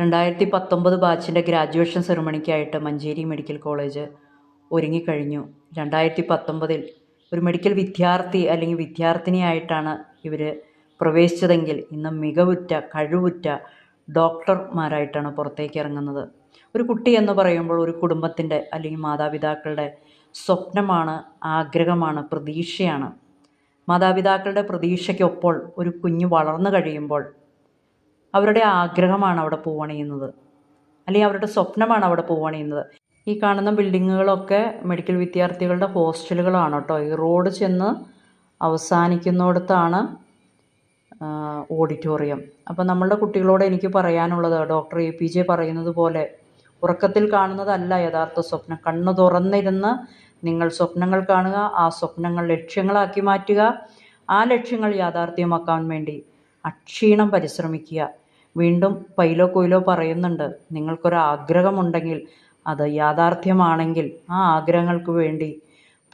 2019 ബാച്ചിൻ്റെ graduation സെറിമണിക്കായിട്ട് Manjeri medical college ഒരുങ്ങിക്കഴിഞ്ഞു. 2019 ഒരു medical വിദ്യാർത്ഥി അല്ലെങ്കിൽ വിദ്യാർത്ഥിനിയായിട്ടാണ് ഇവർ പ്രവേശിച്ചതെങ്കിൽ ഇന്ന് മികവുറ്റ കഴിവുറ്റ ഡോക്ടർമാരായിട്ടാണ് പുറത്തേക്ക് ഇറങ്ങുന്നത്. ഒരു കുട്ടി എന്ന് പറയുമ്പോൾ ഒരു കുടുംബത്തിൻ്റെ അല്ലെങ്കിൽ മാതാപിതാക്കളുടെ സ്വപ്നമാണ്, ആഗ്രഹമാണ്, പ്രതീക്ഷയാണ്. മാതാപിതാക്കളുടെ പ്രതീക്ഷയ്ക്കൊപ്പോൾ ഒരു കുഞ്ഞ് വളർന്നു കഴിയുമ്പോൾ അവരുടെ ആഗ്രഹമാണ് അവിടെ പൂവണിയുന്നത്, അല്ലെങ്കിൽ അവരുടെ സ്വപ്നമാണ് അവിടെ പൂവണിയുന്നത്. ഈ കാണുന്ന ബിൽഡിങ്ങുകളൊക്കെ മെഡിക്കൽ വിദ്യാർത്ഥികളുടെ ഹോസ്റ്റലുകളാണ് കേട്ടോ. ഈ റോഡ് ചെന്ന് അവസാനിക്കുന്നിടത്താണ് ഓഡിറ്റോറിയം. അപ്പോൾ നമ്മളുടെ കുട്ടികളോട് എനിക്ക് പറയാനുള്ളത്, ഡോക്ടർ APJ പറയുന്നത് പോലെ ഉറക്കത്തിൽ കാണുന്നതല്ല യഥാർത്ഥ സ്വപ്നം. കണ്ണു തുറന്നിരുന്ന് നിങ്ങൾ സ്വപ്നങ്ങൾ കാണുക, ആ സ്വപ്നങ്ങൾ ലക്ഷ്യങ്ങളാക്കി മാറ്റുക, ആ ലക്ഷ്യങ്ങൾ യാഥാർത്ഥ്യമാക്കാൻ വേണ്ടി അക്ഷീണം പരിശ്രമിക്കുക. വീണ്ടും പൈലോ കൊയിലോ പറയുന്നുണ്ട്, നിങ്ങൾക്കൊരാഗ്രഹമുണ്ടെങ്കിൽ അത് യാഥാർത്ഥ്യമാണെങ്കിൽ ആ ആഗ്രഹങ്ങൾക്ക് വേണ്ടി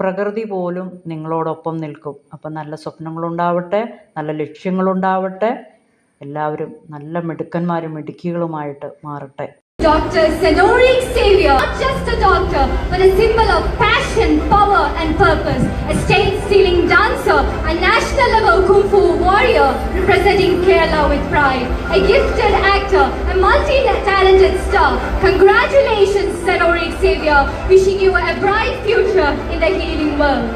പ്രകൃതി പോലും നിങ്ങളോടൊപ്പം നിൽക്കും. അപ്പം നല്ല സ്വപ്നങ്ങളുണ്ടാവട്ടെ, നല്ല ലക്ഷ്യങ്ങളുണ്ടാവട്ടെ. എല്ലാവരും നല്ല മിടുക്കന്മാരും മിടുക്കികളുമായിട്ട് മാറട്ടെ. Dr. Senori Xavier, not just a doctor, but a symbol of passion, power and purpose. A state-stealing dancer, a national-level Kung Fu warrior representing Kerala with pride. A gifted actor, a multi-talented star. Congratulations, Senori Xavier. Wishing you a bright future in the healing world.